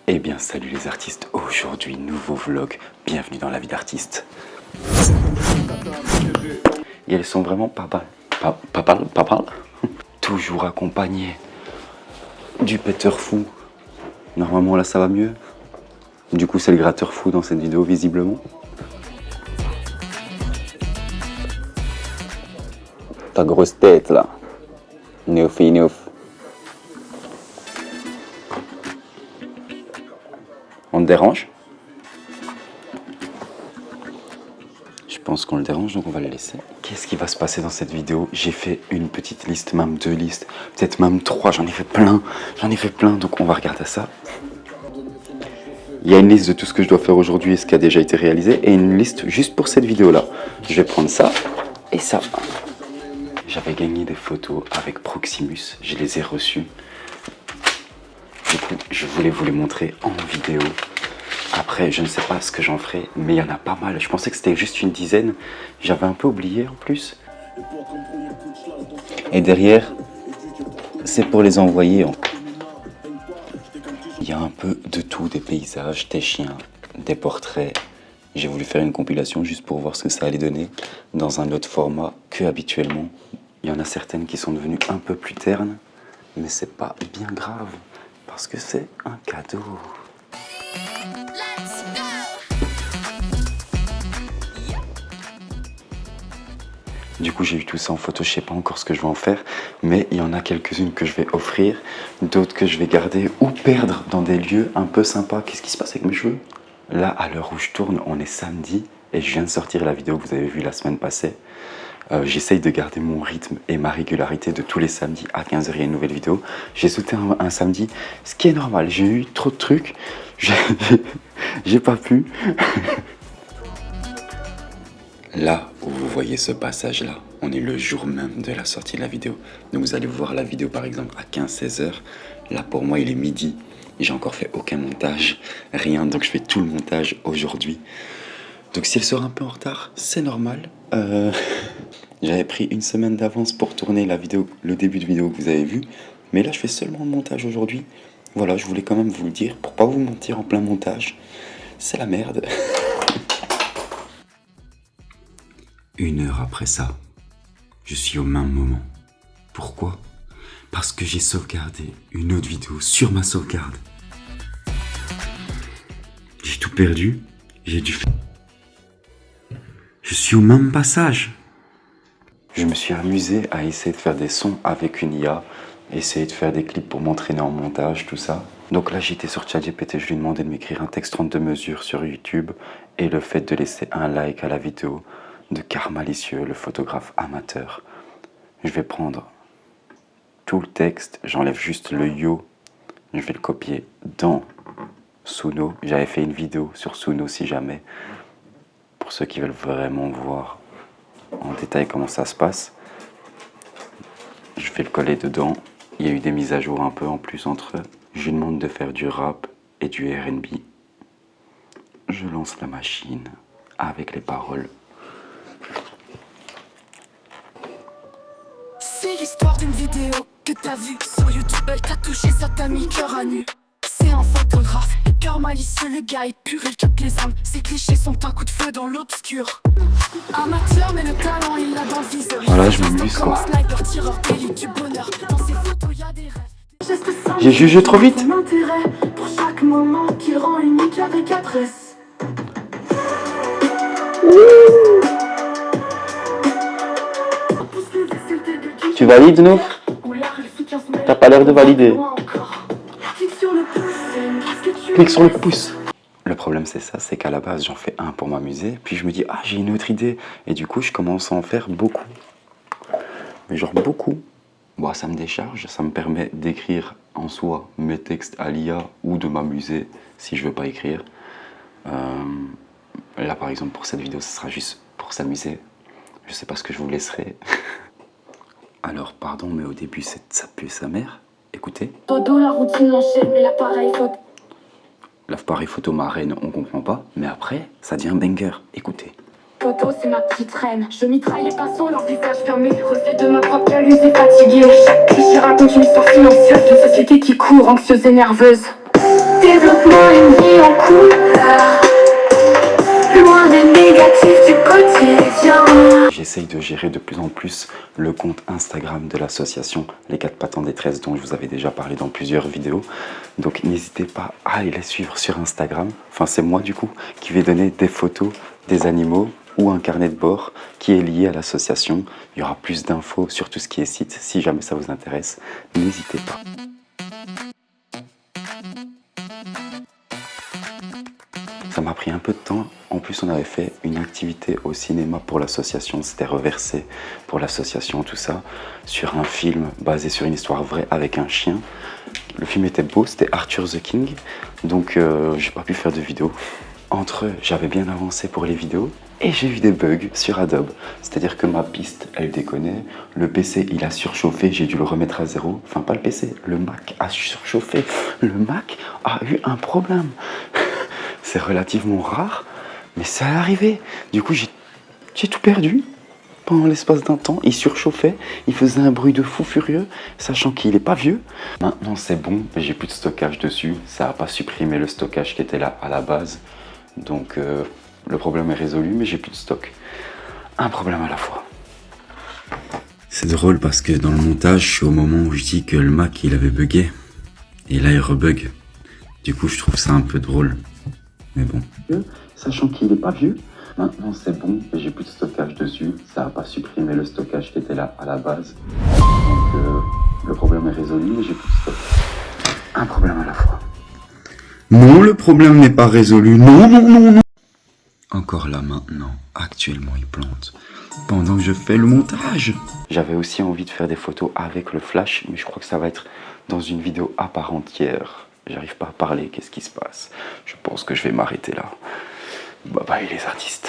Eh bien salut les artistes, aujourd'hui nouveau vlog, bienvenue dans la vie d'artiste. Et elles sont vraiment pas mal, toujours accompagnées du péteur fou. Normalement là ça va mieux. Du coup c'est le gratteur fou dans cette vidéo visiblement. Ta grosse tête là, néof. On te dérange? Je pense qu'on le dérange, donc on va le laisser. Qu'est-ce qui va se passer dans cette vidéo? J'ai fait une petite liste, même 2 listes, peut-être même 3, j'en ai fait plein, donc on va regarder ça. Il y a une liste de tout ce que je dois faire aujourd'hui et ce qui a déjà été réalisé, et une liste juste pour cette vidéo-là. Je vais prendre ça et ça. J'avais gagné des photos avec Proximus, je les ai reçues. Du coup, je voulais vous les montrer en vidéo. Après, je ne sais pas ce que j'en ferai, mais il y en a pas mal. Je pensais que c'était juste une dizaine. J'avais un peu oublié en plus. Et derrière, c'est pour les envoyer. Il y a un peu de tout, des paysages, des chiens, des portraits. J'ai voulu faire une compilation juste pour voir ce que ça allait donner dans un autre format que habituellement. Il y en a certaines qui sont devenues un peu plus ternes, mais c'est pas bien grave. Parce que c'est un cadeau. Du coup, j'ai eu tout ça en photo. Je sais pas encore ce que je vais en faire, mais il y en a quelques-unes que je vais offrir, d'autres que je vais garder ou perdre dans des lieux un peu sympas. Qu'est-ce qui se passe avec mes cheveux? Là, à l'heure où je tourne, on est samedi et je viens de sortir la vidéo que vous avez vue la semaine passée. J'essaye de garder mon rythme et ma régularité de tous les samedis à 15h, il y a une nouvelle vidéo. J'ai sauté un samedi, ce qui est normal. J'ai eu trop de trucs, j'ai pas pu. Là où vous voyez ce passage-là, on est le jour même de la sortie de la vidéo. Donc vous allez voir la vidéo par exemple à 15-16h. Là pour moi il est midi. J'ai encore fait aucun montage, rien. Donc je fais tout le montage aujourd'hui. Donc si elle sort un peu en retard, c'est normal. J'avais pris une semaine d'avance pour tourner la vidéo, le début de vidéo que vous avez vu. Mais là je fais seulement le montage aujourd'hui. Voilà, je voulais quand même vous le dire pour pas vous mentir en plein montage. C'est la merde. 1 heure après ça, je suis au même moment. Pourquoi? Parce que j'ai sauvegardé une autre vidéo sur ma sauvegarde. J'ai tout perdu, j'ai dû faire... Je suis au même passage. Je me suis amusé à essayer de faire des sons avec une IA, essayer de faire des clips pour m'entraîner en montage, tout ça. Donc là, j'étais sur ChatGPT, je lui ai demandé de m'écrire un texte 32 mesures sur YouTube et le fait de laisser un like à la vidéo de Car Malicieux, le photographe amateur. Je vais prendre tout le texte, j'enlève juste le yo, je vais le copier dans Suno. J'avais fait une vidéo sur Suno si jamais, pour ceux qui veulent vraiment voir en détail comment ça se passe. Je vais le coller dedans. Il y a eu des mises à jour un peu en plus entre eux. Je lui demande de faire du rap et du R&B. Je lance la machine avec les paroles. C'est l'histoire d'une vidéo que t'as vue sur YouTube, elle t'a touché, ça t'a mis cœur à nu. C'est un photographe, cœur malicieux, le gars est pur, il capte les âmes. Ses clichés sont un coup de feu dans l'obscur. Amateur, mais le talent, il l'a dans le viseur. Voilà, je m'amuse quoi. Sniper, tireur d'élite du bonheur. Dans ses photos, y a des rêves. J'ai jugé trop vite. Pour chaque moment qui rend unique avec adresse. Tu valides, nous? T'as pas l'air de valider. Clique sur le pouce. Le problème c'est ça, c'est qu'à la base j'en fais un pour m'amuser, puis je me dis ah j'ai une autre idée, et du coup je commence à en faire beaucoup. Mais genre beaucoup. Bon, ça me décharge, ça me permet d'écrire en soi mes textes à l'IA ou de m'amuser si je veux pas écrire. Là par exemple pour cette vidéo, ce sera juste pour s'amuser. Je sais pas ce que je vous laisserai. Alors pardon, mais au début ça pue sa mère. Écoutez. Dodo, la routine l'enchaîne, mais l'appareil photo. L'appareil photo ma reine, on comprend pas, mais après ça devient banger. Écoutez. Photo, c'est ma petite reine. Je mitraille les passants, leur visage fermé. Reflet de ma propre caluse et fatiguée. Je raconte une histoire silencieuse d'une société qui court, anxieuse et nerveuse. Développement j'essaye de gérer de plus en plus le compte Instagram de l'association Les 4 Pattes en Détresse, dont je vous avais déjà parlé dans plusieurs vidéos. Donc n'hésitez pas à aller les suivre sur Instagram. Enfin, c'est moi du coup qui vais donner des photos des animaux ou un carnet de bord qui est lié à l'association. Il y aura plus d'infos sur tout ce qui est site. Si jamais ça vous intéresse, n'hésitez pas. Ça m'a pris un peu de temps. En plus, on avait fait une activité au cinéma pour l'association. C'était reversé pour l'association, tout ça, sur un film basé sur une histoire vraie avec un chien. Le film était beau, c'était Arthur the King. Donc, j'ai pas pu faire de vidéo. Entre eux, j'avais bien avancé pour les vidéos et j'ai eu des bugs sur Adobe. C'est-à-dire que ma piste, elle déconnait. Le PC, il a surchauffé, j'ai dû le remettre à zéro. Enfin, pas le PC, le Mac a surchauffé. Le Mac a eu un problème. C'est relativement rare, mais ça est arrivé. Du coup, j'ai tout perdu pendant l'espace d'un temps. Il surchauffait, il faisait un bruit de fou furieux, sachant qu'il n'est pas vieux. Maintenant, c'est bon, j'ai plus de stockage dessus. Ça n'a pas supprimé le stockage qui était là à la base. Donc, le problème est résolu, mais j'ai plus de stock. Un problème à la fois. C'est drôle parce que dans le montage, je suis au moment où je dis que le Mac, il avait bugué. Et là, il rebug. Du coup, je trouve ça un peu drôle. Mais bon. Sachant qu'il n'est pas vieux, maintenant c'est bon, j'ai plus de stockage dessus, ça n'a pas supprimé le stockage qui était là à la base. Donc le problème est résolu, mais j'ai plus de stock. Un problème à la fois. Non, le problème n'est pas résolu, non, non, non, non. Encore là maintenant, actuellement il plante, pendant que je fais le montage. J'avais aussi envie de faire des photos avec le flash, mais je crois que ça va être dans une vidéo à part entière. J'arrive pas à parler, qu'est-ce qui se passe? Je pense que je vais m'arrêter là. Bye bye les artistes.